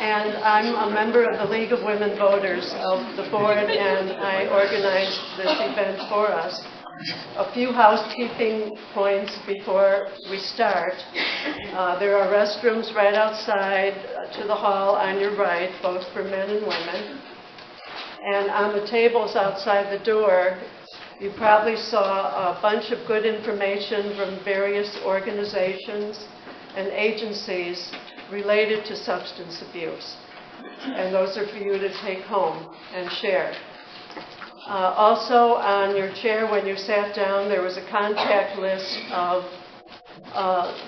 And I'm a member of the League of Women Voters of the board, and I organized this event for us. A few housekeeping points before we start. There are restrooms right outside to the hall on your right, both for men and women. And on the tables outside the door, you probably saw a bunch of good information from various organizations and agencies related to substance abuse. And those are for you to take home and share. Also, on your chair when you sat down, there was a contact list of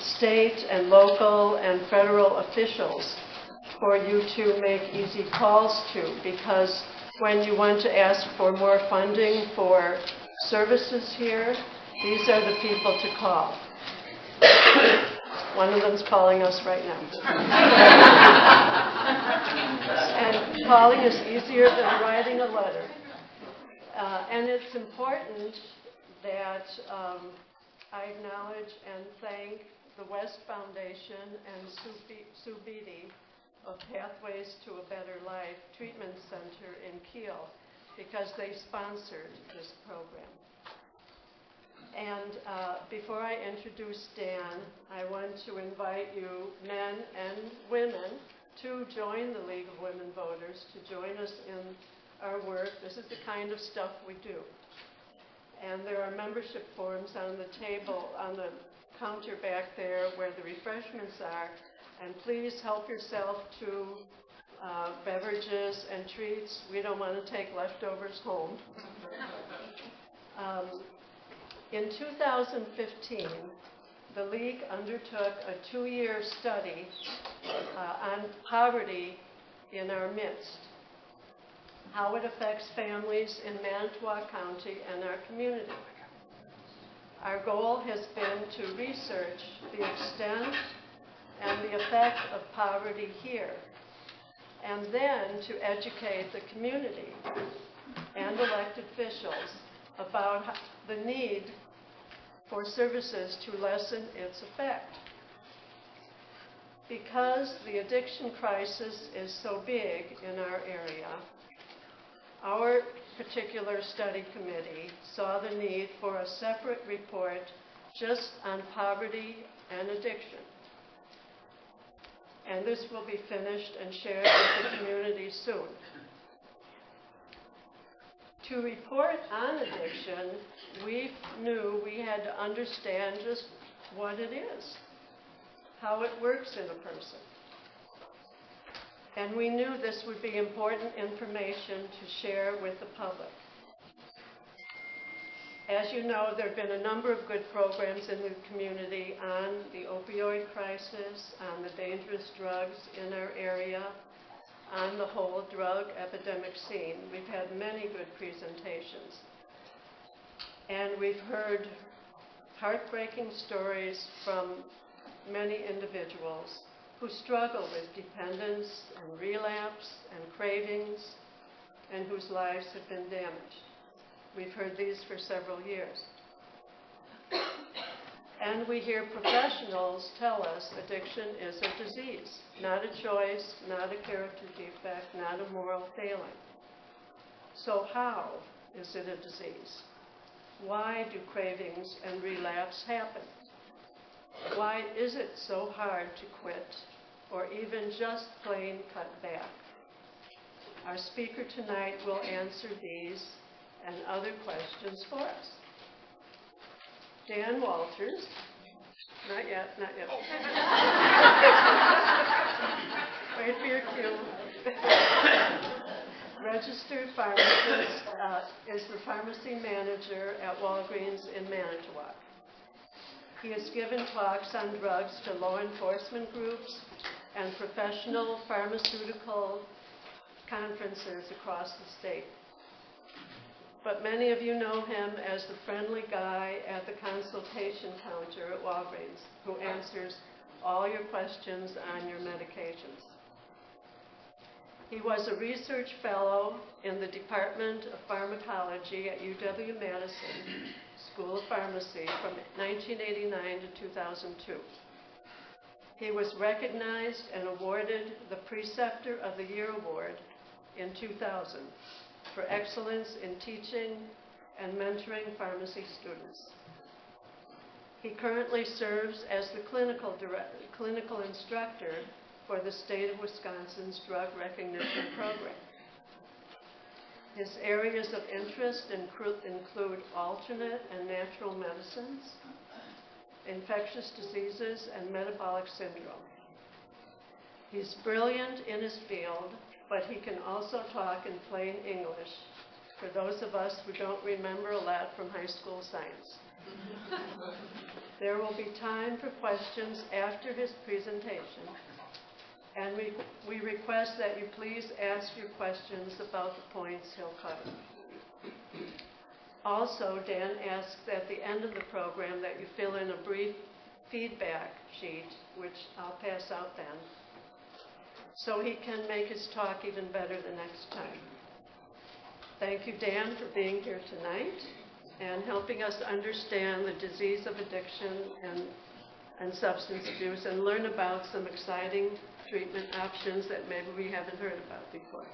state and local and federal officials for you to make easy calls to, because when you want to ask for more funding for services here, these are the people to call. One of them's calling us right now. And calling is easier than writing a letter. And it's important that I acknowledge and thank the West Foundation and Sue Beatty of Pathways to a Better Life Treatment Center in Kiel, because they sponsored this program. And before I introduce Dan, I want to invite you, men and women, to join the League of Women Voters, to join us in our work. This is the kind of stuff we do. And there are membership forms on the table, on the counter back there where the refreshments are. And please help yourself to beverages and treats. We don't want to take leftovers home. In 2015, the League undertook a 2-year study on poverty in our midst, how it affects families in Manitowoc County and our community. Our goal has been to research the extent and the effect of poverty here, and then to educate the community and elected officials about the need for services to lessen its effect. Because the addiction crisis is so big in our area, our particular study committee saw the need for a separate report just on poverty and addiction. And this will be finished and shared with the community soon. To report on addiction, we knew we had to understand just what it is, how it works in a person. And we knew this would be important information to share with the public. As you know, there have been a number of good programs in the community on the opioid crisis, on the dangerous drugs in our area, on the whole drug epidemic scene. We've had many good presentations. And we've heard heartbreaking stories from many individuals who struggle with dependence and relapse and cravings, and whose lives have been damaged. We've heard these for several years. And we hear professionals tell us addiction is a disease, not a choice, not a character defect, not a moral failing. So how is it a disease? Why do cravings and relapse happen? Why is it so hard to quit or even just plain cut back? Our speaker tonight will answer these and other questions for us. Dan Walters, not yet. Wait for your cue. Registered pharmacist, is the pharmacy manager at Walgreens in Manitowoc. He has given talks on drugs to law enforcement groups and professional pharmaceutical conferences across the state. But many of you know him as the friendly guy at the consultation counter at Walgreens who answers all your questions on your medications. He was a research fellow in the Department of Pharmacology at UW-Madison School of Pharmacy from 1989 to 2002. He was recognized and awarded the Preceptor of the Year Award in 2000 for excellence in teaching and mentoring pharmacy students. He currently serves as the clinical instructor for the state of Wisconsin's drug recognition program. His areas of interest include alternate and natural medicines, infectious diseases, and metabolic syndrome. He's brilliant in his field, but he can also talk in plain English for those of us who don't remember a lot from high school science. There will be time for questions after his presentation, and we request that you please ask your questions about the points he'll cover. Also, Dan asks at the end of the program that you fill in a brief feedback sheet, which I'll pass out then, so he can make his talk even better the next time. Thank you, Dan, for being here tonight and helping us understand the disease of addiction and substance abuse and learn about some exciting treatment options that maybe we haven't heard about before.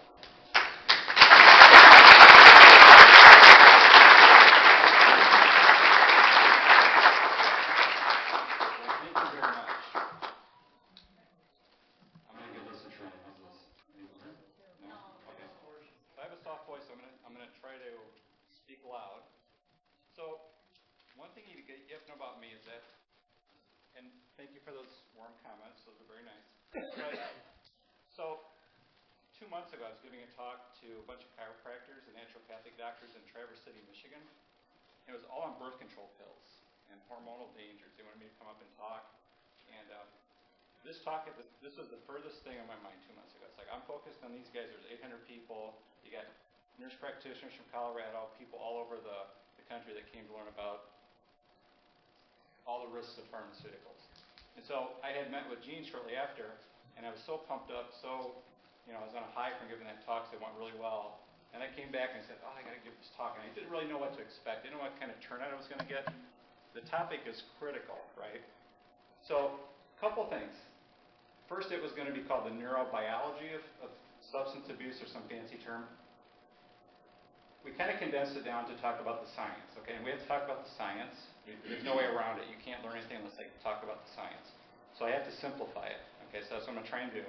Loud. So, one thing you have to know about me is that, and thank you for those warm comments, those are very nice. But, so, 2 months ago, I was giving a talk to a bunch of chiropractors and naturopathic doctors in Traverse City, Michigan. It was all on birth control pills and hormonal dangers. They wanted me to come up and talk. And this was the furthest thing on my mind 2 months ago. It's like, I'm focused on these guys. There's 800 people. You got nurse practitioners from Colorado, people all over the country that came to learn about all the risks of pharmaceuticals. And so I had met with Gene shortly after, and I was so pumped up, I was on a high from giving that talk, so it went really well. And I came back and said, I got to give this talk. And I didn't really know what to expect. I didn't know what kind of turnout I was going to get. The topic is critical, right? So, a couple things. First, it was going to be called the neurobiology of substance abuse, or some fancy term. We kind of condensed it down to talk about the science, okay? And we have to talk about the science. There's no way around it. You can't learn anything unless I talk about the science. So I have to simplify it, okay? So that's what I'm going to try and do.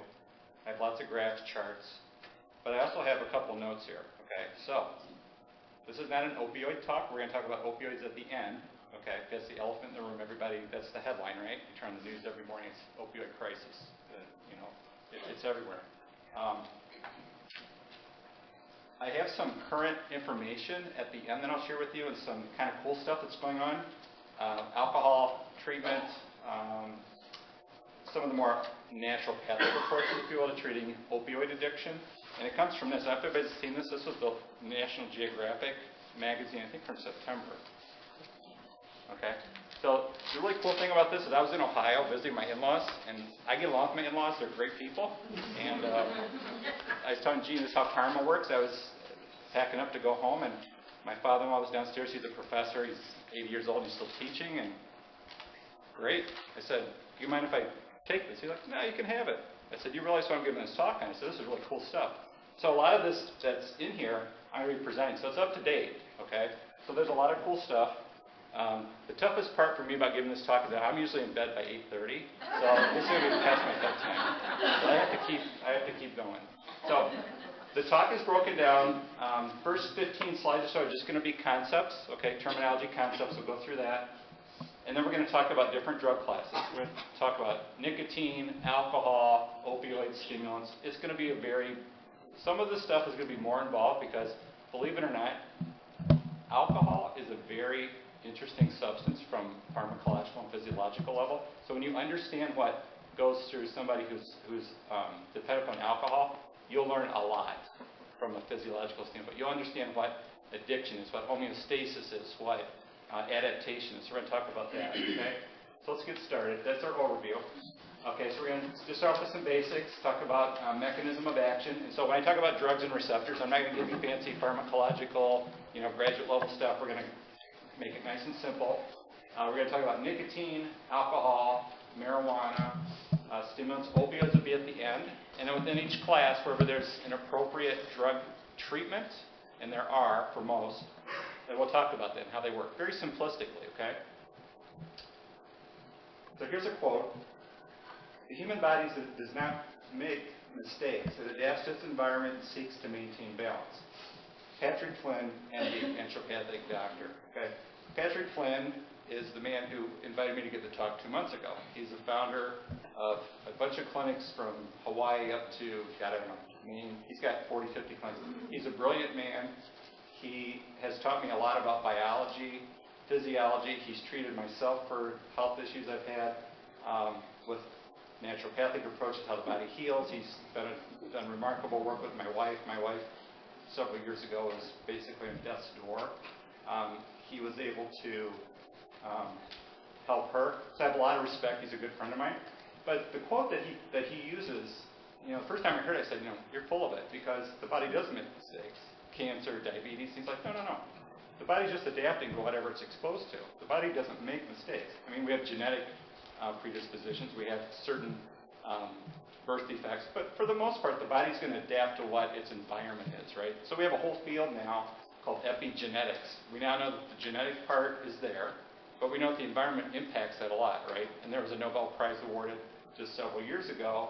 I have lots of graphs, charts, but I also have a couple notes here, okay? So this is not an opioid talk. We're going to talk about opioids at the end, okay? That's the elephant in the room. Everybody, that's the headline, right? You turn on the news every morning, it's opioid crisis. It's everywhere. I have some current information at the end that I'll share with you, and some kind of cool stuff that's going on. Alcohol treatment, some of the more naturopathic approaches, if you will, to treating opioid addiction. And it comes from this. I don't know if everybody's seen this. This was the National Geographic magazine, I think from September. Okay. So the really cool thing about this is I was in Ohio visiting my in-laws, and I get along with my in-laws. They're great people. And I was telling Gene this is how karma works. I was packing up to go home, and my father-in-law was downstairs. He's a professor. He's 80 years old. He's still teaching, and great. I said, do you mind if I take this? He's like, no, you can have it. I said, do you realize what I'm giving this talk on? I said, this is really cool stuff. So a lot of this that's in here, I'm going to be presenting. So it's up to date, okay? So there's a lot of cool stuff. The toughest part for me about giving this talk is that I'm usually in bed by 8:30, so this is going to be past my bedtime. But I have to keep going. So the talk is broken down. First 15 slides or so are just going to be concepts, okay, terminology concepts. We'll go through that. And then we're going to talk about different drug classes. We're going to talk about nicotine, alcohol, opioid stimulants. It's going to be some of the stuff is going to be more involved because, believe it or not, alcohol is a very interesting substance from pharmacological and physiological level. So when you understand what goes through somebody who's dependent on alcohol, you'll learn a lot from a physiological standpoint. You'll understand what addiction is, what homeostasis is, what adaptation is. So we're going to talk about that, okay? So let's get started. That's our overview. Okay, so we're going to just start off with some basics, talk about mechanism of action. And so when I talk about drugs and receptors, I'm not going to give you fancy pharmacological, graduate level stuff. We're going to make it nice and simple. We're going to talk about nicotine, alcohol, marijuana, stimulants. Opioids would be at the end. And then within each class, wherever there's an appropriate drug treatment, and there are for most, and we'll talk about that and how they work. Very simplistically, okay? So here's a quote. The human body does not make mistakes. It adapts to its environment and seeks to maintain balance. Patrick Flynn, MD, naturopathic doctor. Okay? Patrick Flynn is the man who invited me to give the talk 2 months ago. He's the founder of a bunch of clinics from Hawaii up to, God, I don't know, Maine. He's got 40, 50 clinics. He's a brilliant man. He has taught me a lot about biology, physiology. He's treated myself for health issues I've had with naturopathic approaches, how the body heals. He's done remarkable work with my wife. My wife, several years ago, was basically on death's door. He was able to help her. So I have a lot of respect. He's a good friend of mine. But the quote that he uses, the first time I heard it, I said, you're full of it, because the body does make mistakes. Cancer, diabetes. He's like, no. The body's just adapting to whatever it's exposed to. The body doesn't make mistakes. I mean, we have genetic predispositions. We have certain birth defects. But for the most part, the body's going to adapt to what its environment is, right? So we have a whole field now called epigenetics. We now know that the genetic part is there, but we know that the environment impacts that a lot, right? And there was a Nobel Prize awarded just several years ago,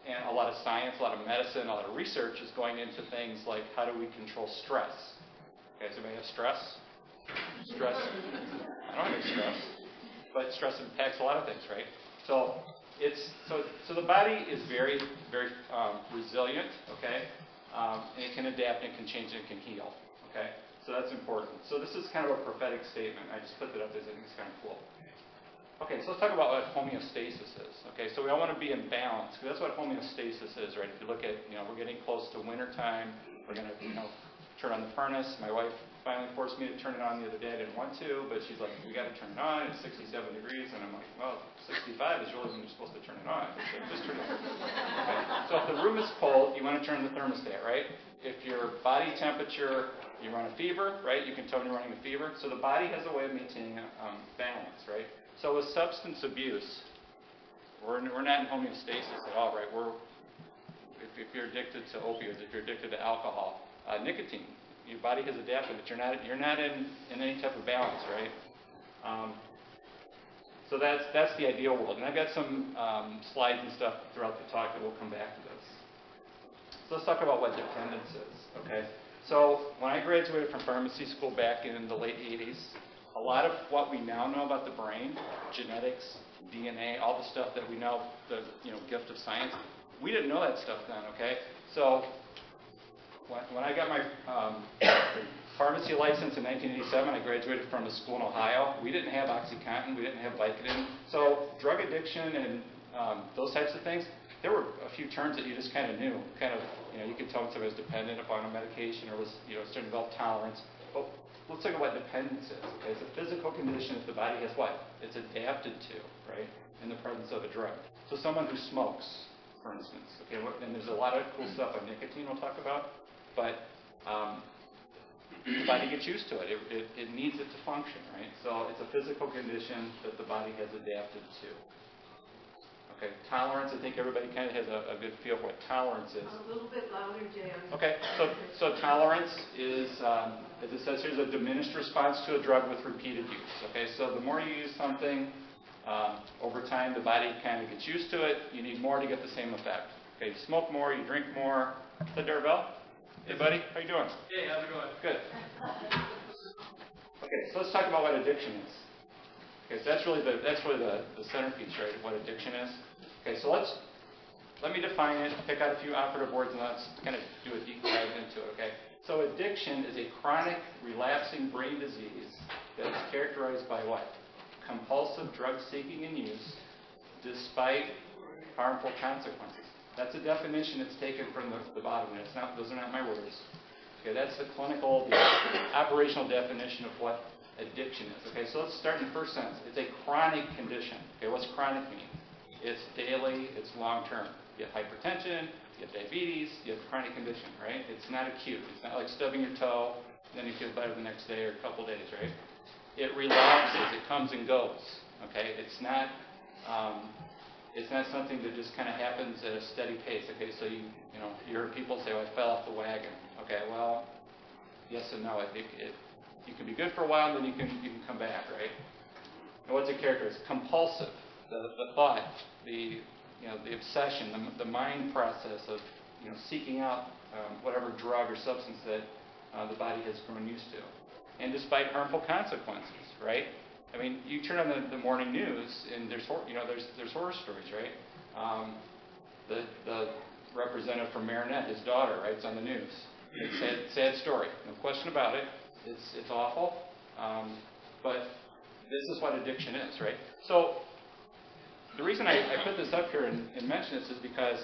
and a lot of science, a lot of medicine, a lot of research is going into things like how do we control stress. Okay, does anybody have stress? Stress? I don't have any stress. But stress impacts a lot of things, right? So the body is very, very resilient, okay? And it can adapt and can change and can heal, okay? So that's important. So this is kind of a prophetic statement. I just put that up there. I think it's kind of cool. Okay, so let's talk about what homeostasis is. Okay, so we all want to be in balance, because that's what homeostasis is, right? If you look at, we're getting close to winter time. We're going to, turn on the furnace. My wife finally forced me to turn it on the other day. I didn't want to, but she's like, we got to turn it on. It's 67 degrees. And I'm like, well, 65 is really when you're supposed to turn it on. So just turn it on. Okay. So if the room is cold, you want to turn the thermostat, right? If your body temperature, you run a fever, right? You can tell when you're running a fever. So the body has a way of maintaining balance, right? So with substance abuse, we're not in homeostasis at all, right? If you're addicted to opioids, if you're addicted to alcohol, nicotine, your body has adapted, but you're not in any type of balance, right? So that's the ideal world. And I've got some slides and stuff throughout the talk that will come back to this. So let's talk about what dependence is, okay? So when I graduated from pharmacy school back in the late 80s, a lot of what we now know about the brain, genetics, DNA, all the stuff that we know, the gift of science, we didn't know that stuff then, okay? So when I got my pharmacy license in 1987, I graduated from a school in Ohio. We didn't have OxyContin, we didn't have Vicodin. So drug addiction and those types of things, there were a few terms that you just kind of knew. You could tell when somebody was dependent upon a medication or was starting to develop tolerance. But let's look at what dependence is. Okay? It's a physical condition that the body has what? It's adapted to, right, in the presence of a drug. So someone who smokes, for instance, okay, and there's a lot of cool stuff on nicotine we'll talk about, but the body gets used to it. It needs it to function, right? So it's a physical condition that the body has adapted to. Okay, tolerance, I think everybody kind of has a good feel for what tolerance is. A little bit louder, Jan. Okay, so tolerance is, as it says here, is a diminished response to a drug with repeated use. Okay, so the more you use something, over time the body kind of gets used to it. You need more to get the same effect. Okay, you smoke more, you drink more. The doorbell? Hey, buddy, how you doing? Hey, how's it going? Good. Okay, so let's talk about what addiction is. Okay, so that's really the centerpiece, right, of what addiction is. Okay, so let me define it, pick out a few operative words, and let's kind of do a deep dive into it, okay? So addiction is a chronic, relapsing brain disease that is characterized by what? Compulsive drug seeking and use, despite harmful consequences. That's a definition that's taken from the bottom. Those are not my words. Okay, that's the clinical, the operational definition of what addiction is. Okay, so let's start in the first sentence. It's a chronic condition. Okay, what's chronic mean? It's daily, it's long-term. You have hypertension, you have diabetes, you have a chronic condition, right? It's not acute. It's not like stubbing your toe, then you feel better the next day or a couple days, right? It relapses, it comes and goes. Okay, it's not It's not something that just kind of happens at a steady pace. Okay, so you hear people say, "Oh, I fell off the wagon." Okay, well, yes and no. I think you can be good for a while, and then you can come back, right? And what's it characterized? Compulsive. The thought, the obsession, the mind process of seeking out whatever drug or substance that the body has grown used to, and despite harmful consequences, right? I mean, you turn on the morning news, and there's horror stories, right? The representative from Marinette, his daughter, right? It's on the news. It's sad story, no question about it. It's awful, but this is what addiction is, right? So the reason I put this up here and mention this is because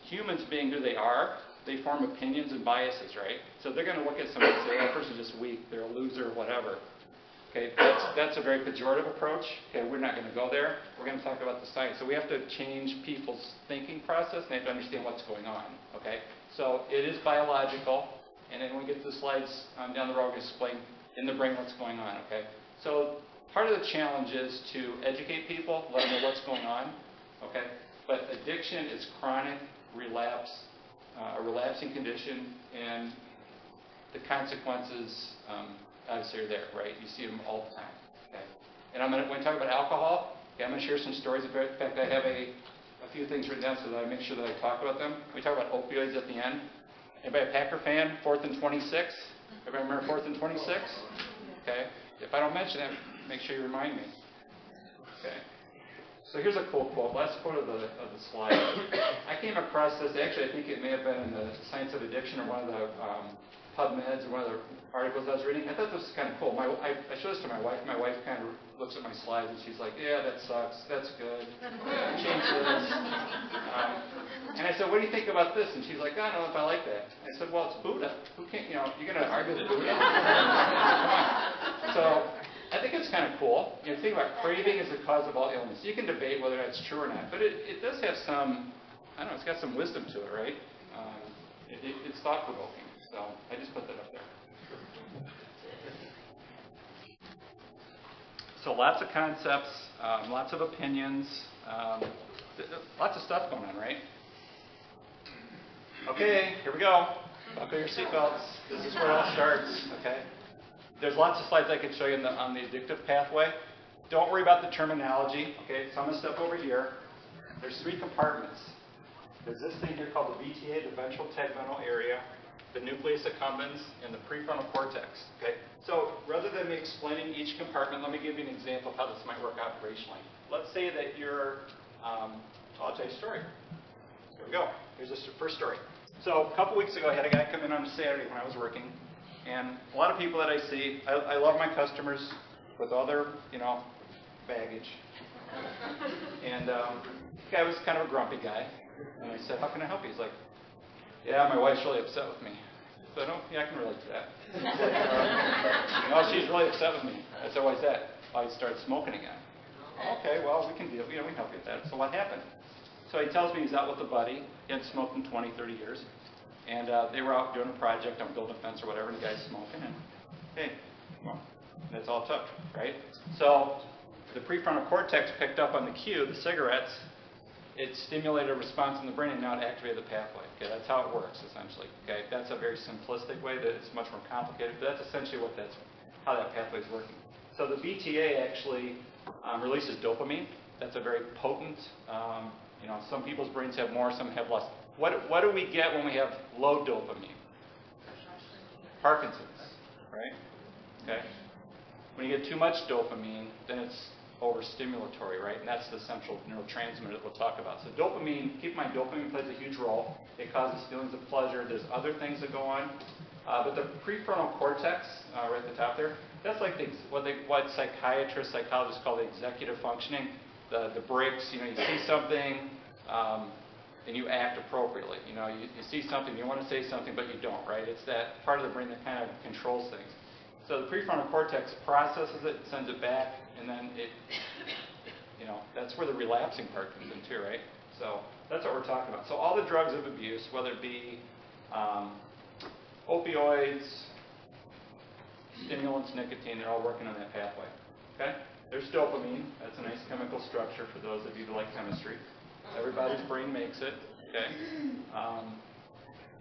humans, being who they are, they form opinions and biases, right? So they're going to look at somebody and say, "Oh, that person's just weak, they're a loser," whatever. Okay, that's a very pejorative approach. Okay, we're not going to go there. We're going to talk about the science. So we have to change people's thinking process, and they have to understand what's going on. Okay, so it is biological, and then when we get to the slides down the road, we'll explain in the brain what's going on. Okay, so part of the challenge is to educate people, let them know what's going on. Okay, but addiction is chronic relapse. A relapsing condition, and the consequences obviously are there, right? You see them all the time. Okay? And when we talk about alcohol, okay, I'm going to share some stories about it. In fact, I have a few things written down so that I make sure that I talk about them. We talk about opioids at the end. Anybody a Packer fan? 4th and 26? Everybody remember 4th and 26? Okay. If I don't mention it, make sure you remind me. Okay. So here's a cool quote. Last quote of the slide. I came across this. Actually, I think it may have been in the Science of Addiction or one of the PubMeds or one of the articles I was reading. I thought this was kind of cool. I showed this to my wife. My wife kind of looks at my slides and she's like, "Yeah, that sucks. That's good. Change this." And I said, "What do you think about this?" And she's like, "I don't know if I like that." I said, "Well, it's Buddha. Who can't? You're going to argue with Buddha?" Come on. So I think it's kind of cool. Think about craving as the cause of all illness. You can debate whether that's true or not, but it does have some, I don't know, it's got some wisdom to it, right? It's thought-provoking. So I just put that up there. So lots of concepts, lots of opinions, lots of stuff going on, right? Okay, here we go. Buckle your seatbelts. This is where it all starts, okay? There's lots of slides I could show you on the addictive pathway. Don't worry about the terminology, okay? Some of the stuff over here. There's 3 compartments. There's this thing here called the VTA, the ventral tegmental area, the nucleus accumbens, and the prefrontal cortex, okay? So rather than me explaining each compartment, let me give you an example of how this might work operationally. Let's say that you're, I'll tell you a story. Here we go. Here's the first story. So a couple weeks ago, I had a guy come in on a Saturday when I was working. And a lot of people that I see, I love my customers with all their, baggage. And the guy was kind of a grumpy guy. And I said, "How can I help you?" He's like, "Yeah, my wife's really upset with me." I said, "Oh, yeah, I can relate to that." He's like, "She's really upset with me." I said, "Why is that?" "Oh, he started smoking again." "Okay, well, we can deal. We can help you with that." So what happened? So he tells me he's out with a buddy. He hadn't smoked in 20, 30 years. And they were out doing a project on building a fence or whatever, and the guy's smoking, and hey, well, that's all it took, right? So the prefrontal cortex picked up on the cue, the cigarettes, it stimulated a response in the brain, and now it activated the pathway. Okay, that's how it works, essentially. Okay, that's a very simplistic way. That it's much more complicated, but that's essentially how that pathway is working. So the VTA actually releases dopamine. That's a very potent. Some people's brains have more, some have less. What do we get when we have low dopamine? Parkinson's, right? Okay. When you get too much dopamine, then it's overstimulatory, right? And that's the central neurotransmitter that we'll talk about. So dopamine, keep in mind, dopamine plays a huge role. It causes feelings of pleasure. There's other things that go on. But the prefrontal cortex, right at the top there, that's like what psychiatrists, psychologists call the executive functioning. The brakes, you see something, and you act appropriately. You see something, you want to say something, but you don't, right? It's that part of the brain that kind of controls things. So the prefrontal cortex processes it, sends it back, and then that's where the relapsing part comes in too, right? So that's what we're talking about. So all the drugs of abuse, whether it be opioids, stimulants, nicotine, they're all working on that pathway, okay? There's dopamine. That's a nice chemical structure for those of you who like chemistry. Everybody's brain makes it. Okay.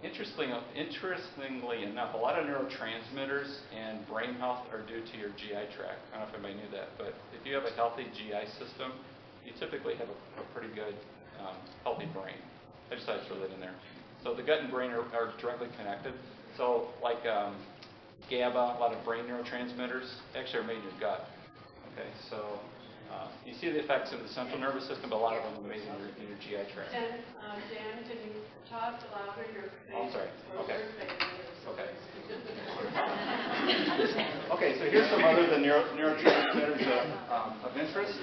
Interestingly enough, a lot of neurotransmitters and brain health are due to your GI tract. I don't know if anybody knew that, but if you have a healthy GI system, you typically have a pretty good, healthy brain. I just thought I'd throw that in there. So the gut and brain are directly connected. So like GABA, a lot of brain neurotransmitters, actually are made in your gut. Okay, so you see the effects of the central nervous system, but a lot of them are made in your GI tract. And Dan, can you talk louder? Your Oh, sorry. Okay. Okay. Okay, so here's some other the neurotransmitters of interest.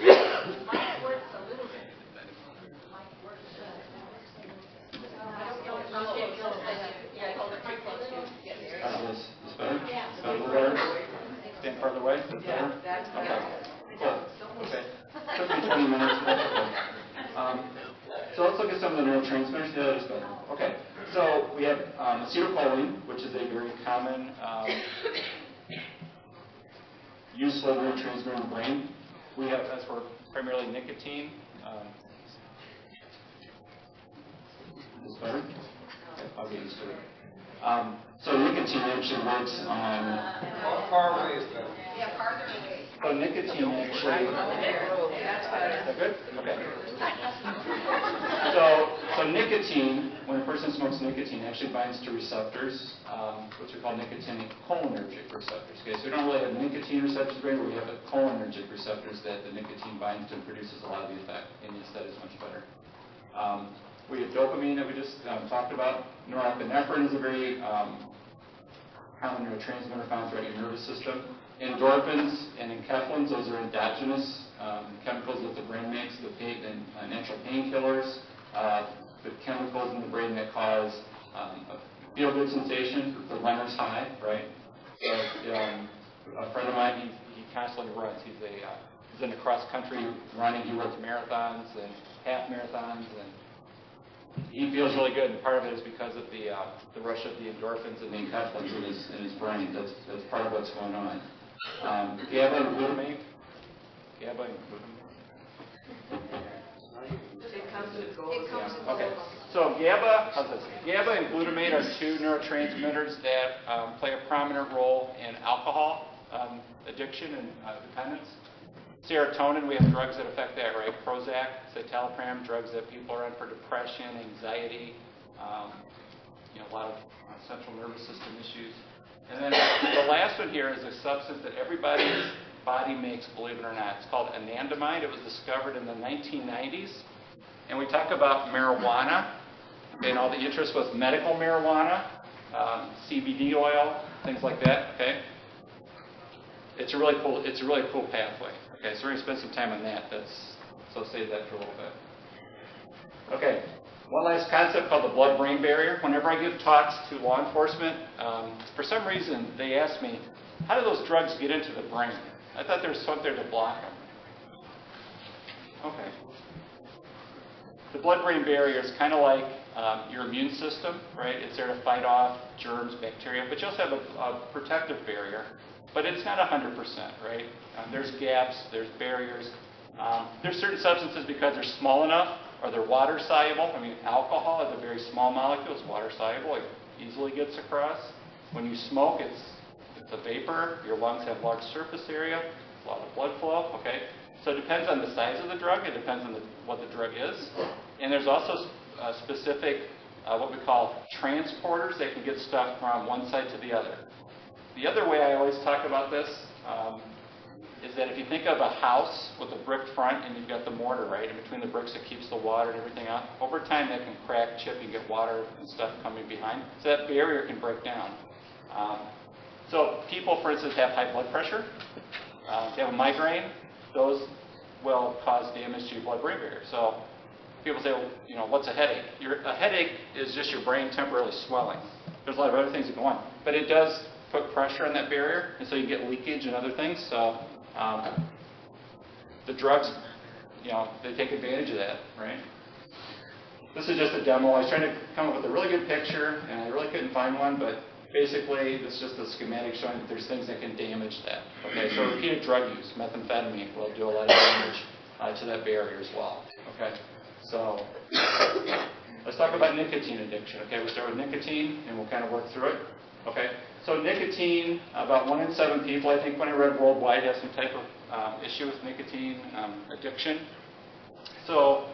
Mike works a little bit. Mike works. Yeah, hold it pretty close to you. This better? A little better? Stand farther away? Yeah, that's better. Okay. Took me 20 minutes. So let's look at some of the neurotransmitters. Yeah, that is better. Okay. So we have acetylcholine, which is a very common useful neurotransmitter in the brain. We have, as for primarily nicotine. Is this better? Okay, I'll get used to it. So nicotine actually works on. Far away is better. Yeah, farther away. So nicotine actually. That's better. Is that good? Okay. So nicotine, when a person smokes nicotine, actually binds to receptors, which are called nicotinic cholinergic receptors. Okay, so we don't really have nicotine receptors in the brain, but we have the cholinergic receptors that the nicotine binds to and produces a lot of the effect, and yes, that is much better. We have dopamine that we just talked about. Norepinephrine is a very common neurotransmitter found throughout your nervous system. Endorphins and enkephalins, those are endogenous chemicals that the brain makes, the natural painkillers, the chemicals in the brain that cause a feel-good sensation, the runner's high, right? So, a friend of mine, he constantly runs. He's into cross-country running. He runs marathons and half marathons, and he feels really good. And part of it is because of the rush of the endorphins and the enkephalins in his brain. That's part of what's going on. GABA and glutamate. GABA and glutamate. It comes and goes. Okay. So GABA and glutamate are two neurotransmitters that play a prominent role in alcohol addiction and dependence. Serotonin, we have drugs that affect that, right? Prozac, citalopram, drugs that people are on for depression, anxiety, a lot of central nervous system issues. And then the last one here is a substance that everybody's body makes, believe it or not. It's called anandamide. It was discovered in the 1990s. And we talk about marijuana, and all the interest was medical marijuana, CBD oil, things like that. Okay, it's a really cool pathway. Okay, so we're gonna spend some time on that. So save that for a little bit. Okay, one last concept called the blood-brain barrier. Whenever I give talks to law enforcement, for some reason they ask me, how do those drugs get into the brain? I thought there was something to block them. Okay. The blood-brain barrier is kind of like your immune system, right? It's there to fight off germs, bacteria, but you also have a protective barrier. But it's not 100%, right? There's gaps, there's barriers. There's certain substances, because they're small enough or they're water soluble. I mean, alcohol is a very small molecule. It's water soluble. It easily gets across. When you smoke, it's a vapor. Your lungs have large surface area, a lot of blood flow. Okay, so it depends on the size of the drug. It depends on what the drug is. And there's also specific what we call transporters that can get stuff from one side to the other. The other way I always talk about this is that if you think of a house with a brick front and you've got the mortar, right, in between the bricks that keeps the water and everything out, over time that can crack, chip, and get water and stuff coming behind. So that barrier can break down. So people, for instance, have high blood pressure. If you have a migraine, those will cause damage to your blood-brain barrier. So people say, well, what's a headache? A headache is just your brain temporarily swelling. There's a lot of other things that go on. But it does put pressure on that barrier, and so you get leakage and other things. So the drugs, they take advantage of that, right? This is just a demo. I was trying to come up with a really good picture, and I really couldn't find one, but basically, it's just a schematic showing that there's things that can damage that. Okay, so repeated drug use, methamphetamine, will do a lot of damage to that barrier as well. Okay, so let's talk about nicotine addiction. Okay, we'll start with nicotine, and we'll kind of work through it. Okay, so nicotine, about 1 in 7 people, I think when I read worldwide, have some type of issue with nicotine addiction. So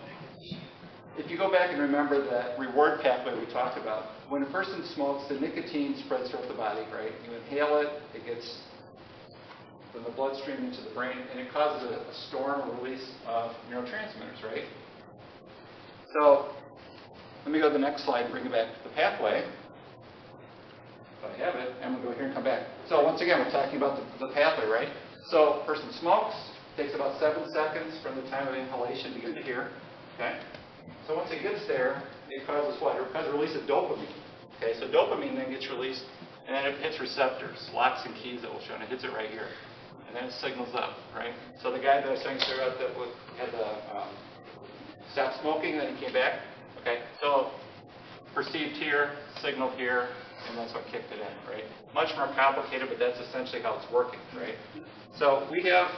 if you go back and remember that reward pathway we talked about, when a person smokes, the nicotine spreads throughout the body, right? You inhale it, it gets from the bloodstream into the brain, and it causes a storm or release of neurotransmitters, right? So let me go to the next slide and bring it back to the pathway. If I have it, and we'll go here and come back. So once again, we're talking about the pathway, right? So a person smokes, takes about 7 seconds from the time of inhalation to get to here, okay? So once it gets there, it causes what? It causes a release of dopamine. Okay, so dopamine then gets released, and then it hits receptors, locks and keys that we'll show, and it hits it right here. And then it signals up, right? So the guy that I was saying about that had stopped smoking, then he came back. Okay, so perceived here, signaled here, and that's what kicked it in, right? Much more complicated, but that's essentially how it's working, right? So we have,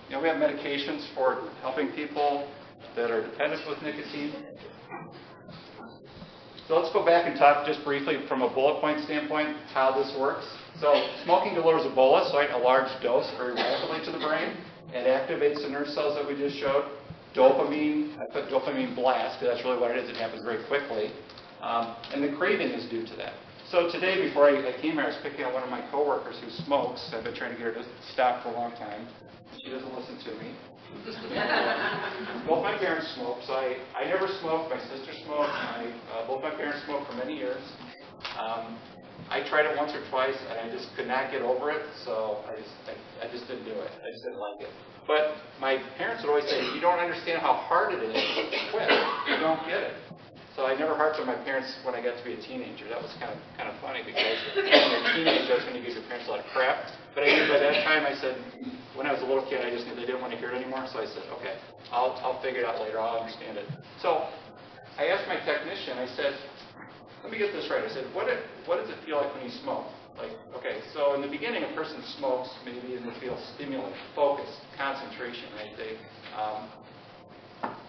we have medications for helping people that are dependent with nicotine. So let's go back and talk just briefly from a bullet point standpoint how this works. So smoking delivers a bolus, right, a large dose very rapidly to the brain. It activates the nerve cells that we just showed. Dopamine, I put dopamine blast because that's really what it is. It happens very quickly. And the craving is due to that. So today, before I came here, I was picking on one of my coworkers who smokes. I've been trying to get her to stop for a long time. She doesn't listen to me. Both my parents smoke, so I never smoked. My sister smoked. Both my parents smoked for many years. I tried it once or twice, and I just could not get over it, so I just didn't do it. I just didn't like it. But my parents would always say, you don't understand how hard it is to quit. You don't get it. So I never harped on my parents when I got to be a teenager. That was kind of funny because when you're a teenager, that's when you give your parents a lot of crap. But I knew by that time, I said, when I was a little kid, I just knew they didn't want to hear it anymore. So I said, okay, I'll figure it out later. I'll understand it. So I asked my technician, I said, let me get this right. I said, what does it feel like when you smoke? Like, okay, so in the beginning, a person smokes maybe and they feel stimulation, focus, concentration, right?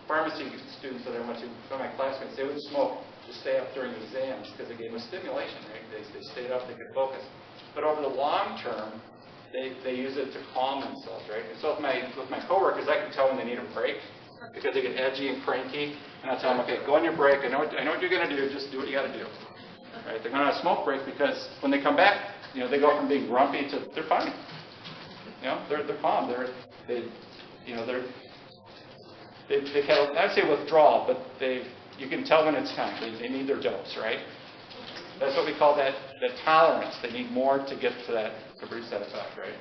Pharmacy students that I went to, some of my classmates, they would smoke to stay up during exams because it gave them stimulation, right? They stayed up, they could focus. But over the long term, they use it to calm themselves, right? And so with my coworkers, I can tell when they need a break because they get edgy and cranky, and I'll tell them, okay, go on your break. I know what you're going to do. Just do what you got to do, right? They're going to have a smoke break because when they come back, they go from being grumpy to they're fine. They're calm. They've had, I'd say withdrawal, but you can tell when it's time. They need their dose, right? That's what we call that tolerance. They need more to get to produce that effect, right?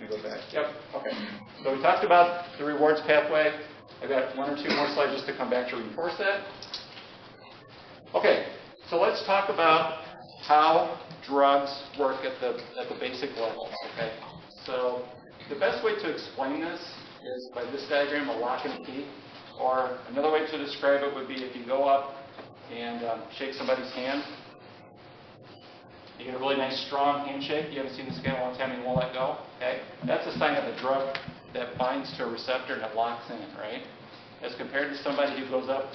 Let me go back. Yep, okay. So we talked about the rewards pathway. I've got 1 or 2 more slides just to come back to reinforce that. Okay, so let's talk about how drugs work at the basic level, okay? So the best way to explain this is by this diagram, a lock and a key. Or another way to describe it would be if you go up and shake somebody's hand. You get a really nice, strong handshake. You haven't seen this guy in a long time and you won't let go. Okay? That's a sign of a drug that binds to a receptor and it locks in, right? As compared to somebody who goes up,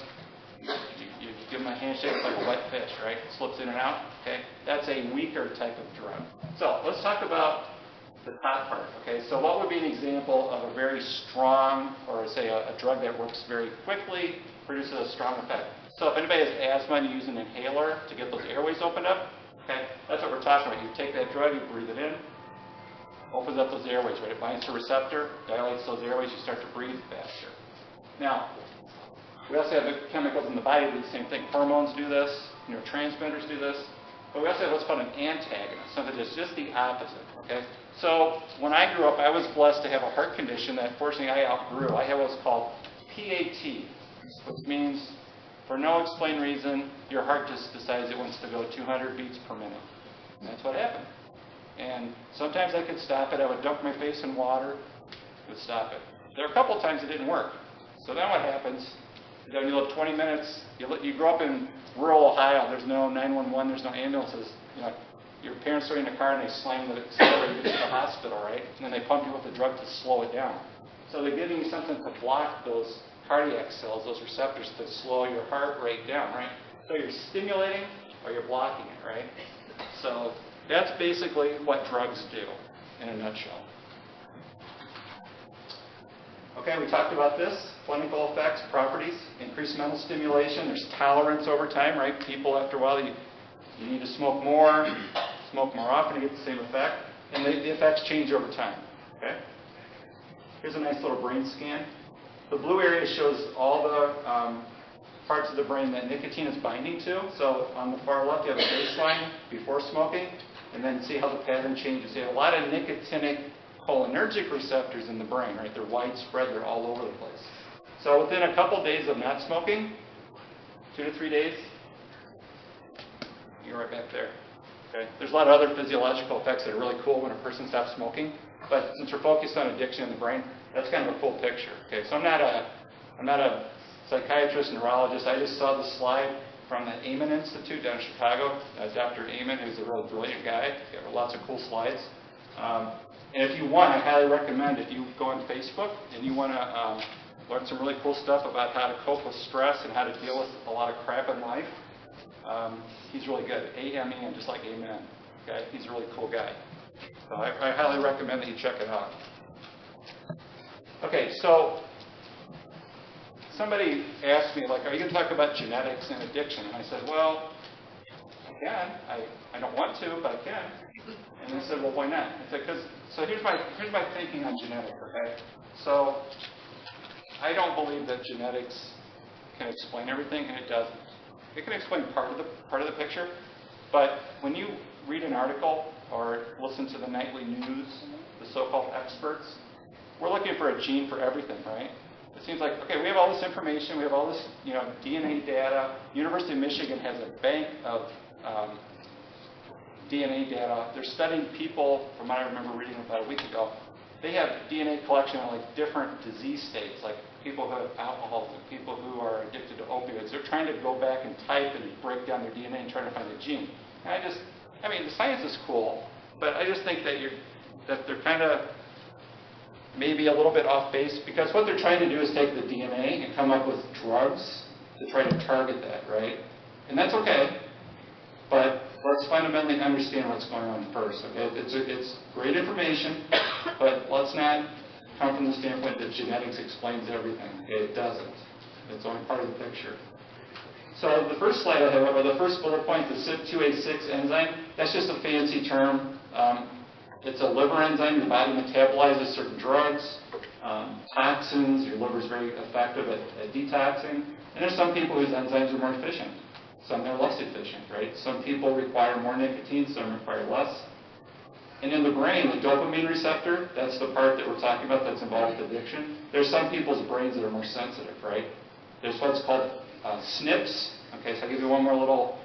you give them a handshake like a wet fish, right? It slips in and out. Okay? That's a weaker type of drug. So let's talk about the top part, okay? So what would be an example of a very strong, or say a drug that works very quickly, produces a strong effect? So if anybody has asthma and you use an inhaler to get those airways opened up, okay, that's what we're talking about. You take that drug, you breathe it in, opens up those airways, right? It binds to a receptor, dilates those airways, you start to breathe faster. Now, we also have the chemicals in the body that do the same thing. Hormones do this, neurotransmitters do this, but we also have what's called an antagonist, something that's just the opposite, okay? So when I grew up, I was blessed to have a heart condition that fortunately I outgrew. I have what's called PAT, which means for no explained reason, your heart just decides it wants to go 200 beats per minute. And that's what happened. And sometimes I could stop it. I would dunk my face in water, it would stop it. There are a couple times it didn't work. So then what happens Then you live 20 minutes. You grow up in rural Ohio. There's no 911. There's no ambulances. You know, your parents are in a car and they slam the accelerator, you get to the hospital, right? And then they pump you with a drug to slow it down. So they're giving you something to block those cardiac cells, those receptors, to slow your heart rate down, right? So you're stimulating or you're blocking it, right? So that's basically what drugs do in a nutshell. Okay, we talked about this. Clinical effects, properties, increased mental stimulation. There's tolerance over time, right? People, after a while, you need to smoke more often to get the same effect. And the effects change over time, okay? Here's a nice little brain scan. The blue area shows all the parts of the brain that nicotine is binding to. So on the far left, you have a baseline before smoking, and then see how the pattern changes. You have a lot of nicotinic cholinergic receptors in the brain, right? They're widespread, they're all over the place. So within a couple days of not smoking, 2 to 3 days, you're right back there. Okay? There's a lot of other physiological effects that are really cool when a person stops smoking, but since we're focused on addiction in the brain, that's kind of a cool picture. Okay, so I'm not a psychiatrist, neurologist. I just saw the slide from the Amen Institute down in Chicago. Dr. Amen, who's a really brilliant guy. He has lots of cool slides. And if you want, I highly recommend if you go on Facebook and you want to learn some really cool stuff about how to cope with stress and how to deal with a lot of crap in life. He's really good. A-M-E-N, just like amen. Okay? He's a really cool guy. So I highly recommend that you check it out. Okay, so somebody asked me, like, are you going to talk about genetics and addiction? And I said, well, I can. I don't want to, but I can. And they said, well, why not? I said, so here's my thinking on genetics, okay? So I don't believe that genetics can explain everything, and it doesn't. It can explain part of the picture, but when you read an article or listen to the nightly news, the so-called experts, we're looking for a gene for everything, right? It seems like, okay, we have all this information, we have all this, DNA data. University of Michigan has a bank of DNA data. They're studying people, from what I remember reading about a week ago. They have DNA collection on like different disease states, like people who have alcoholism, people who are addicted to opioids. They're trying to go back and type and break down their DNA and try to find a gene. And the science is cool, but I just think that they're kind of maybe a little bit off base, because what they're trying to do is take the DNA and come up with drugs to try to target that, right? And that's okay, but let's fundamentally understand what's going on first, okay? It's great information, but let's not come from the standpoint that genetics explains everything. It doesn't. It's only part of the picture. So the first slide I have, or the first bullet point, the CYP2A6 enzyme, that's just a fancy term. It's a liver enzyme. Your body metabolizes certain drugs, toxins. Your liver is very effective at detoxing. And there's some people whose enzymes are more efficient. Some are less efficient, right? Some people require more nicotine, some require less. And in the brain, the dopamine receptor, that's the part that we're talking about that's involved with addiction. There's some people's brains that are more sensitive, right? There's what's called SNPs. Okay, so I'll give you one more little,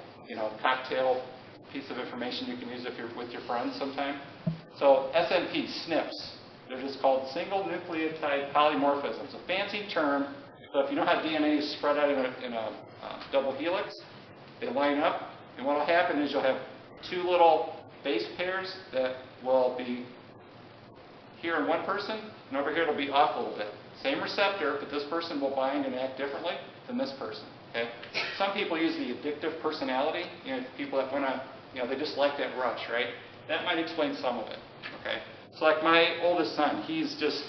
cocktail piece of information you can use if you're with your friends sometime. So SNP, SNPs, they're just called single nucleotide polymorphisms. It's a fancy term. So if you know how DNA is spread out in a double helix, they line up, and what will happen is you'll have two little base pairs that will be here in one person, and over here it'll be off a little bit. Same receptor, but this person will bind and act differently than this person. Okay? Some people use the addictive personality. People that want to, they just like that rush, right? That might explain some of it. Okay? So like my oldest son, he's just,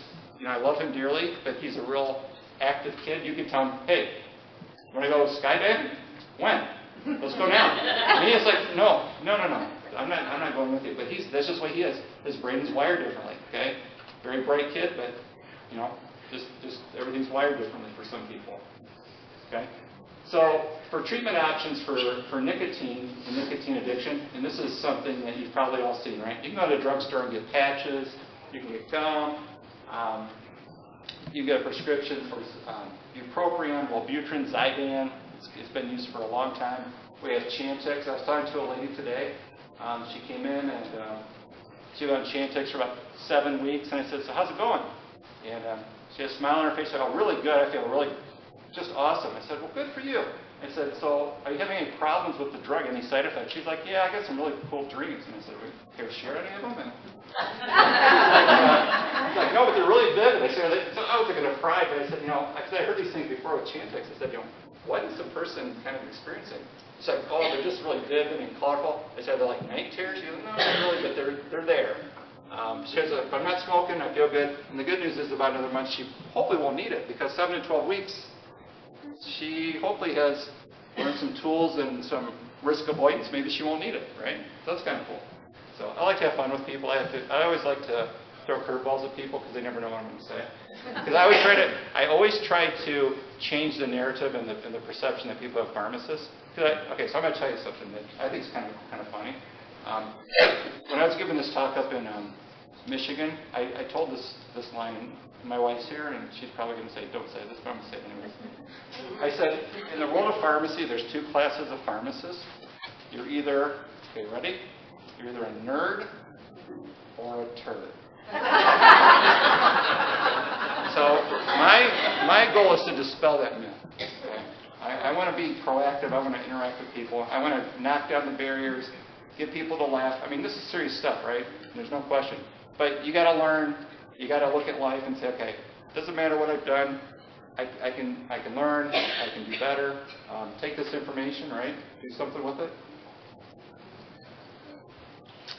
I love him dearly, but he's a real active kid. You can tell him, hey, you want to go skydiving? When? Let's go now. And he's like, no. I'm not going with you. But that's just what he is. His brain is wired differently. Okay? Very bright kid, but just everything's wired differently for some people. Okay? So for treatment options for nicotine and nicotine addiction, and this is something that you've probably all seen, right? You can go to a drugstore and get patches. You can get gum. You can get a prescription for bupropion, Wellbutrin, Zyban. It's been used for a long time. We have Chantix. I was talking to a lady today. She came in and she was on Chantix for about 7 weeks. And I said, so how's it going? And she had a smile on her face. I said, oh, really good. I feel really just awesome. I said, well, good for you. I said, so are you having any problems with the drug, any side effects? She's like, yeah, I got some really cool dreams. And I said, well, can we share any of them? And she's like, no, but they're really vivid. I said, I was going to cry, but I said, I heard these things before with Chantix. I said, what is the person kind of experiencing? She's like, oh, they're just really vivid and colorful. I said, they're like night terrors? She goes, no, not really, but they're there. She says, if I'm not smoking, I feel good. And the good news is about another month, she hopefully won't need it, because 7 to 12 weeks, she hopefully has learned some tools and some risk avoidance. Maybe she won't need it, right? So that's kind of cool. So I like to have fun with people. I always like to throw curveballs at people because they never know what I'm going to say. Because I always try to change the narrative and the perception that people have pharmacists. Okay, so I'm going to tell you something that I think is kind of funny. When I was giving this talk up in Michigan, I told this line, and my wife's here, and she's probably going to say, don't say this, but I'm going to say it anyways. I said, in the world of pharmacy, there's 2 classes of pharmacists. You're either, okay, ready? You're either a nerd or a turd. So my goal is to dispel that myth. Okay? I want to be proactive. I want to interact with people. I want to knock down the barriers, get people to laugh. I mean, this is serious stuff, right? There's no question. But you got to learn. You got to look at life and say, okay, doesn't matter what I've done. I can learn. I can do better. Take this information, right? Do something with it.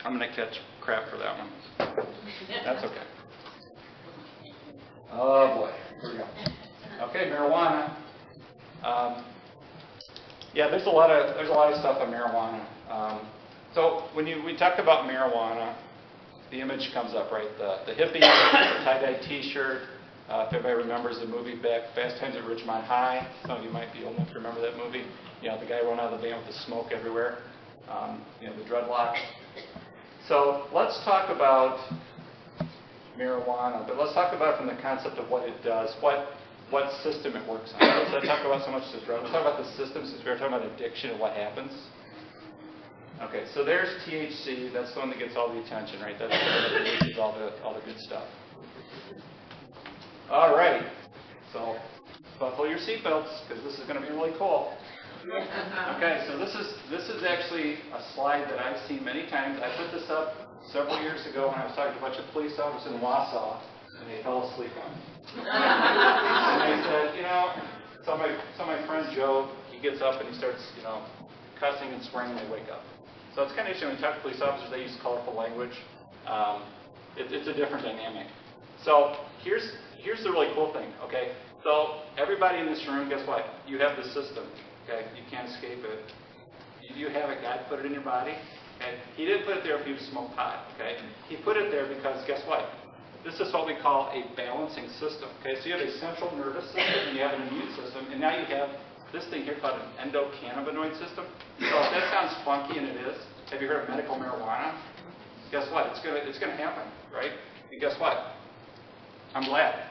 I'm going to catch crap for that one. That's okay. Oh boy, here we go. Okay, marijuana. Yeah, there's a lot of stuff on marijuana. So when we talk about marijuana, the image comes up, right? The hippie, the tie-dye T-shirt. If everybody remembers the movie back, Fast Times at Ridgemont High. Some of you might be old enough to remember that movie. The guy running out of the van with the smoke everywhere. The dreadlocks. So let's talk about marijuana, but let's talk about it from the concept of what it does, what system it works on. Let's not talk about so much the drug. Let's talk about the system, since we were talking about addiction and what happens. Okay, so there's THC. That's the one that gets all the attention, right? That's the one that releases all the good stuff. All right, so buckle your seatbelts, because this is going to be really cool. Okay, so this is actually a slide that I've seen many times. I put this up several years ago when I was talking to a bunch of police officers in Wausau, and they fell asleep on it. And they said, so my friend Joe, he gets up and he starts, cussing and swearing, and they wake up. So it's kind of interesting when you talk to police officers, they use colorful language. It's a different dynamic. So here's the really cool thing, okay? So everybody in this room, guess what? You have the system. Okay, you can't escape it. You have it. God put it in your body. Okay, He didn't put it there for you to smoke pot. Okay, He put it there because guess what? This is what we call a balancing system. Okay, so you have a central nervous system and you have an immune system, and now you have this thing here called an endocannabinoid system. So if that sounds funky, and it is. Have you heard of medical marijuana? Guess what? It's gonna happen, right? And guess what? I'm glad,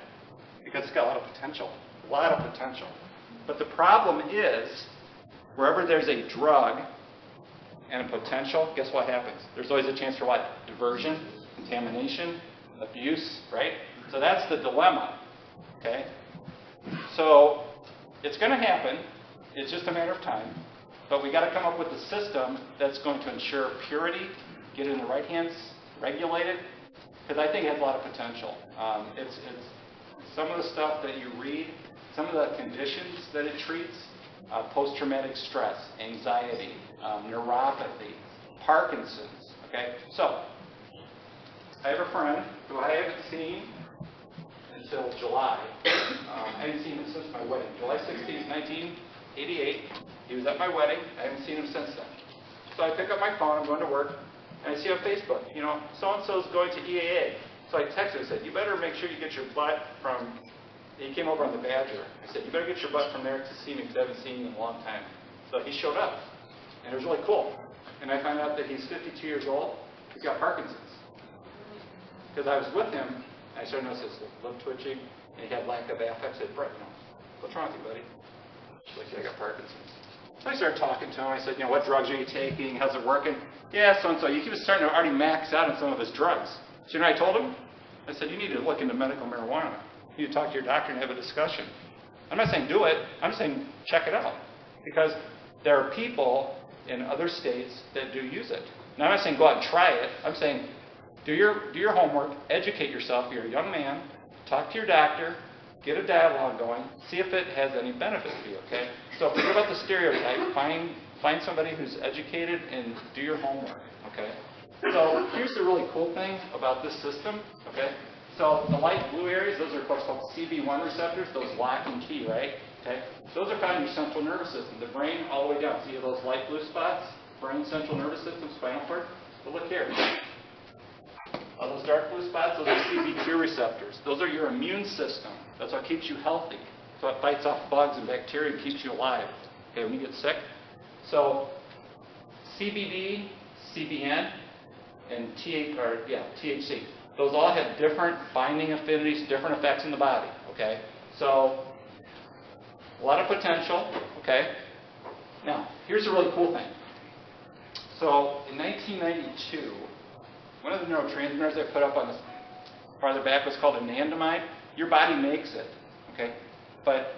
because it's got a lot of potential. A lot of potential. But the problem is, wherever there's a drug and a potential, guess what happens? There's always a chance for what? Diversion, contamination, abuse, right? So that's the dilemma, okay? So it's going to happen. It's just a matter of time. But we got to come up with a system that's going to ensure purity, get it in the right hands, regulate it, because I think it has a lot of potential. It's some of the stuff that you read. Some of the conditions that it treats, post-traumatic stress, anxiety, neuropathy, Parkinson's, okay? So, I have a friend who I haven't seen until July. I haven't seen him since my wedding. July 16th, 1988. He was at my wedding. I haven't seen him since then. So I pick up my phone, I'm going to work, and I see on Facebook, so-and-so's going to EAA. So I texted him and said, you better make sure you get your butt from... He came over on the Badger. I said, you better get your butt from there to see me because I haven't seen you in a long time. So he showed up, and it was really cool. And I found out that he's 52 years old. He's got Parkinson's. Because I was with him, and I started noticing his lip twitching, and he had lack of affect. I said, Brett, what's wrong with you, buddy? He's like, yeah, I got Parkinson's. So I started talking to him. I said, what drugs are you taking? How's it working? Yeah, so-and-so. He was starting to already max out on some of his drugs. So I told him? I said, you need to look into medical marijuana. You need to talk to your doctor and have a discussion. I'm not saying do it. I'm saying check it out. Because there are people in other states that do use it. Now, I'm not saying go out and try it. I'm saying do your homework, educate yourself. You're a young man. Talk to your doctor. Get a dialogue going. See if it has any benefit for you, okay? So forget about the stereotype. Find somebody who's educated and do your homework, okay? So here's the really cool thing about this system, okay? So the light blue areas, those are what's called CB1 receptors, those lock and key, right? Okay? Those are found in your central nervous system, the brain all the way down. See those light blue spots? Brain, central nervous system, spinal cord. But look here. Those dark blue spots, those are CB2 receptors. Those are your immune system. That's what keeps you healthy. That's what fights off bugs and bacteria and keeps you alive. Okay, when you get sick. So CBD, CBN, and THC. Those all have different binding affinities, different effects in the body. Okay, so a lot of potential. Okay. Now, here's a really cool thing. So in 1992, one of the neurotransmitters they put up on this farther back was called anandamide. Your body makes it, okay? But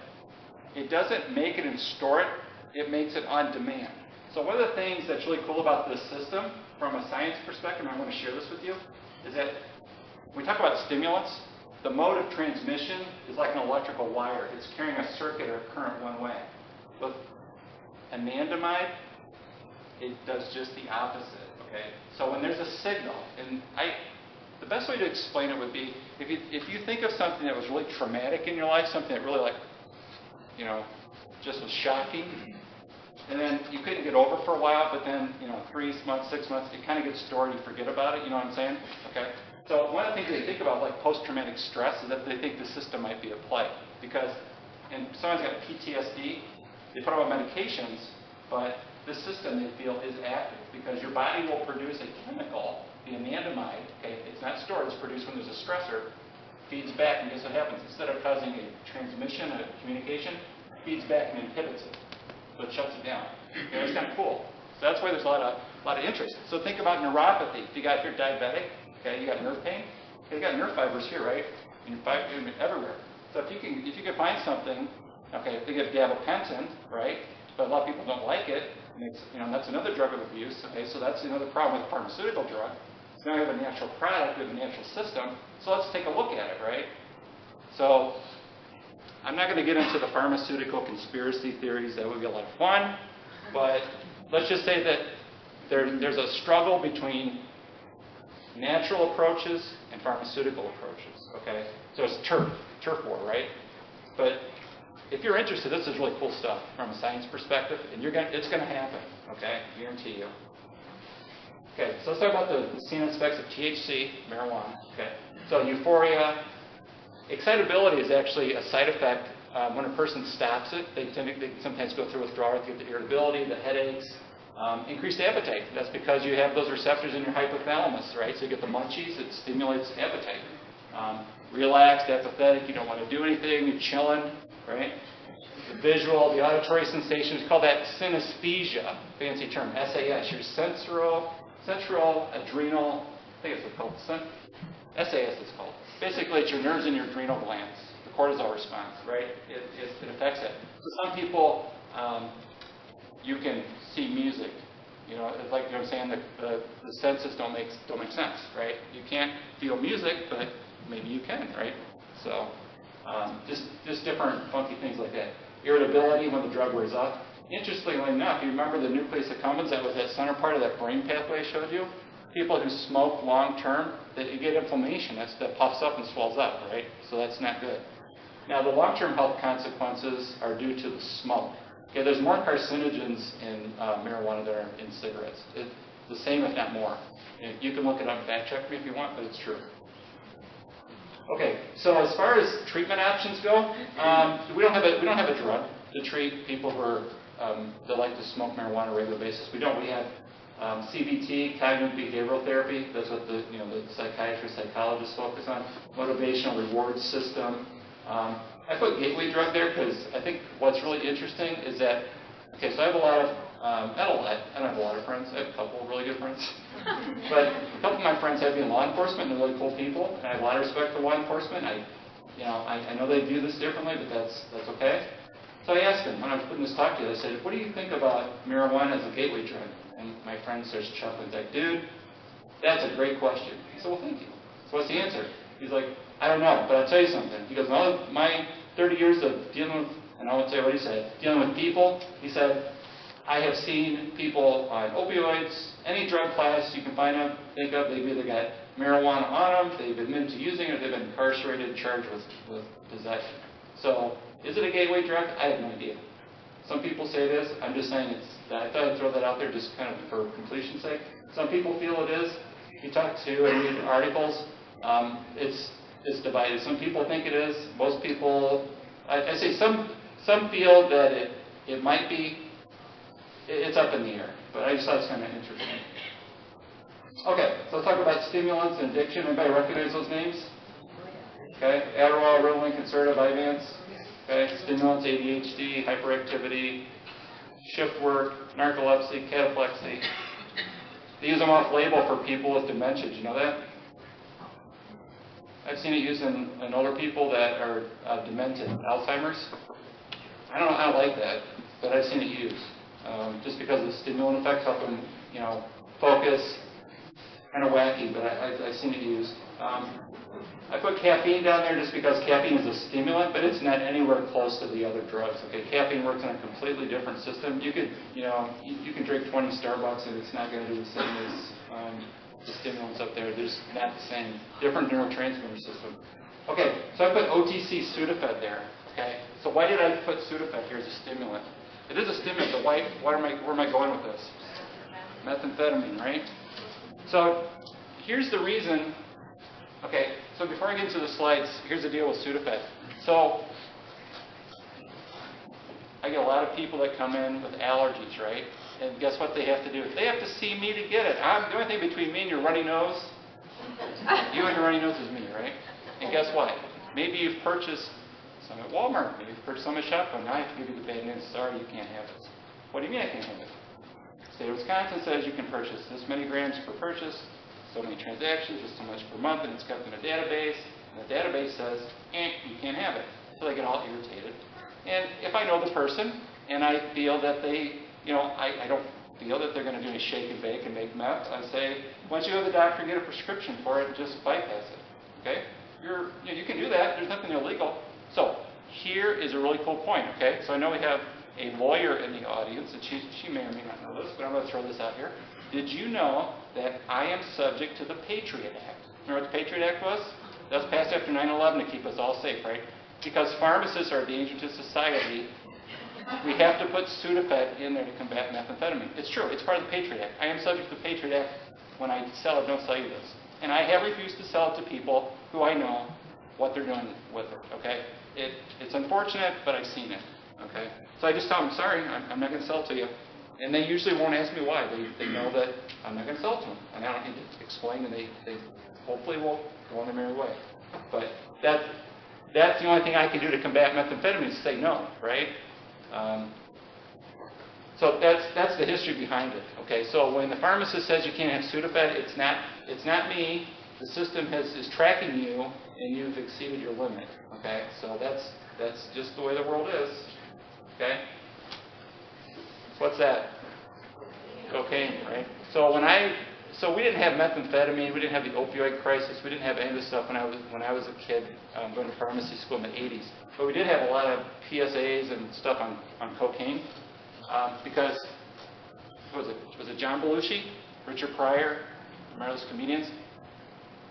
it doesn't make it and store it. It makes it on demand. So one of the things that's really cool about this system, from a science perspective, and I want to share this with you, is that when we talk about stimulants, the mode of transmission is like an electrical wire. It's carrying a circuit or a current one way. With anandamide, it does just the opposite, okay? So when there's a signal, and the best way to explain it would be, if you think of something that was really traumatic in your life, something that really just was shocking, and then you couldn't get over for a while, but then, 3 months, 6 months, it kind of gets stored, you forget about it, you know what I'm saying? Okay? So one of the things they think about, like post-traumatic stress, is that they think the system might be at play. Because, and someone's got PTSD, they put them on medications, but the system, they feel, is active because your body will produce a chemical, the anandamide, okay, it's not stored, it's produced when there's a stressor, feeds back, and guess what happens? Instead of causing a transmission, a communication, feeds back and inhibits it. So it shuts it down. Okay, that's kind of cool. So that's why there's a lot of interest. So think about neuropathy. If you got here diabetic, okay, you got nerve pain, okay, you got nerve fibers here, right? And everywhere. So if you can find something, okay, they get gabapentin, right? But a lot of people don't like it. And it's, that's another drug of abuse. Okay, so that's another problem with a pharmaceutical drug. So now we have a natural product, we have a natural system. So let's take a look at it, right? So I'm not going to get into the pharmaceutical conspiracy theories. That would be a lot of fun. But let's just say that there's a struggle between natural approaches and pharmaceutical approaches. Okay, so it's turf war, right? But if you're interested, this is really cool stuff from a science perspective, and it's going to happen, okay? I guarantee you. Okay, so let's talk about the seen effects of THC, marijuana, okay? So euphoria, excitability is actually a side effect. When a person stops it, they sometimes go through withdrawal, they get the irritability, the headaches, increased appetite. That's because you have those receptors in your hypothalamus, right? So you get the munchies, it stimulates appetite. Relaxed, apathetic, you don't want to do anything, you're chilling, right? The visual, the auditory sensations, we call that synesthesia, fancy term, SAS, your central adrenal, I think it's called, SAS it's called. Basically, it's your nerves and your adrenal glands, the cortisol response, right? It affects it. So some people, you can see music. It's like I'm saying, the senses don't make sense, right? You can't feel music, but maybe you can, right? So just different funky things like that. Irritability when the drug wears off. Interestingly enough, you remember the nucleus accumbens, that was that center part of that brain pathway I showed you? People who smoke long term, you get inflammation. That puffs up and swells up, right? So that's not good. Now, the long-term health consequences are due to the smoke. Okay, there's more carcinogens in marijuana than are in cigarettes. It's the same, if not more. And you can look it up, fact check me if you want, but it's true. Okay, so as far as treatment options go, we don't have a drug to treat people who are that like to smoke marijuana on a regular basis. We don't. We have CBT, cognitive behavioral therapy. That's what the psychiatrists, psychologists focus on. Motivational reward system. I put gateway drug there because I think what's really interesting is that, okay, so I have a lot of, I don't have a lot of friends. I have a couple of really good friends. But a couple of my friends have been in law enforcement, and they're really cool people. And I have a lot of respect for law enforcement. I you know, I know they view this differently, but that's okay. So I asked him, when I was putting this talk together, I said, what do you think about marijuana as a gateway drug? And my friend starts chuckling, he's like, dude, that's a great question. I said, well, thank you. So what's the answer? He's like, I don't know, but I'll tell you something. He goes, in all of my 30 years of dealing with, and I won't say what he said, dealing with people, he said, I have seen people on opioids, any drug class you can think of, they've either got marijuana on them, they've admitted to using it, or they've been incarcerated, charged with possession. So, is it a gateway drug? I have no idea. Some people say it is. I'm just saying I thought I'd throw that out there just kind of for completion's sake. Some people feel it is. If you talk to and read articles, it's divided. Some people think it is. Most people, I say some feel that it might be. It's up in the air. But I just thought it's kind of interesting. Okay, so let's talk about stimulants and addiction. Anybody recognize those names? Okay, Adderall, Ritalin, Concerta, Vyvanse. Okay, stimulants, ADHD, hyperactivity, shift work, narcolepsy, cataplexy. They use them off-label for people with dementia. Do you know that? I've seen it used in older people that are demented, Alzheimer's. I don't like that, but I've seen it used. Just because of the stimulant effects help them, you know, focus. Kind of wacky, but I've seen it used. I put caffeine down there just because caffeine is a stimulant, but it's not anywhere close to the other drugs. Okay, caffeine works on a completely different system. You could, you know, you can drink 20 Starbucks and it's not going to do the same as the stimulants up there. They're just not the same. Different neurotransmitter system. Okay, so I put OTC Sudafed there. Okay, so why did I put Sudafed here as a stimulant? It is a stimulant, but where am I going with this? Methamphetamine, right? So here's the reason. Okay, so before I get into the slides, here's the deal with Sudafed. So I get a lot of people that come in with allergies, right? And guess what they have to do? They have to see me to get it. The only thing between me and your runny nose, you and your runny nose is me, right? And guess what? Maybe you've purchased some at Walmart. Maybe you've purchased some at Shopko. Now I have to give you the bad news. Sorry, you can't have it. What do you mean I can't have it? State of Wisconsin says you can purchase this many grams per purchase, so many transactions, just so much per month, and it's kept in a database. And the database says, you can't have it. So they get all irritated. And if I know the person, and I feel that they, you know, I don't feel that they're going to do any shake and bake and make meth, I say, once you go to the doctor, get a prescription for it, and just bypass it. Okay? You can do that. There's nothing illegal. So here is a really cool point. Okay? So I know we have a lawyer in the audience, and she may or may not know this, but I'm going to throw this out here. Did you know that I am subject to the Patriot Act? Remember what the Patriot Act was? That was passed after 9/11 to keep us all safe, right? Because pharmacists are a danger to society, we have to put Sudafed in there to combat methamphetamine. It's true. It's part of the Patriot Act. I am subject to the Patriot Act. When I sell it, don't sell you this. And I have refused to sell it to people who I know what they're doing with it, okay? It's unfortunate, but I've seen it, okay? So I just tell them, sorry, I'm not going to sell it to you. And they usually won't ask me why. They know that I'm not going to sell it to them. And I don't need to explain, and they hopefully will go on their merry way. But that's the only thing I can do to combat methamphetamine is say no, right? So that's the history behind it. Okay, so when the pharmacist says you can't have Sudafed, it's not me. The system is tracking you, and you've exceeded your limit. Okay, so that's just the way the world is. Okay. What's that? Cocaine, right? So we didn't have methamphetamine, we didn't have the opioid crisis, we didn't have any of this stuff when I was a kid going to pharmacy school in the 80s. But we did have a lot of PSAs and stuff on cocaine because what was it John Belushi, Richard Pryor, remember those comedians?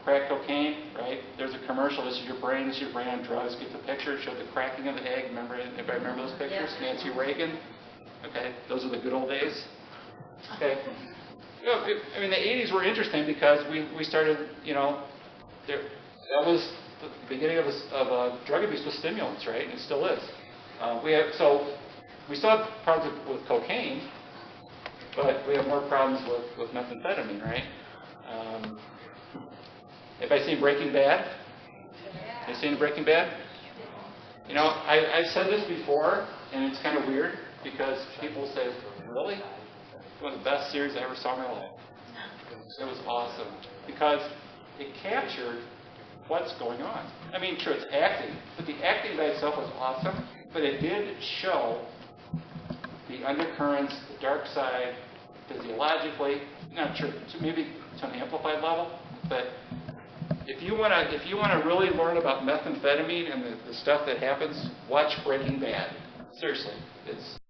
Crack cocaine, right? There's a commercial. This is your brain on drugs. Get the picture. It showed the cracking of the egg. Everybody remember those pictures? Yeah. Nancy Reagan. Okay, those are the good old days. Okay. You know, I mean, the 80s were interesting because we started, you know, that was the beginning of drug abuse with stimulants, right? And it still is. We still have problems with cocaine, but we have more problems with methamphetamine, right? Everybody seen Breaking Bad? You seen Breaking Bad? You know, I've said this before, and it's kind of weird because people say, really? It's one of the best series I ever saw in my life. It was awesome because it captured what's going on. I mean, sure, it's acting, but the acting by itself was awesome, but it did show the undercurrents, the dark side, physiologically, not sure, maybe to an amplified level, but if you want to really learn about methamphetamine and the stuff that happens, watch Breaking Bad. Seriously, it's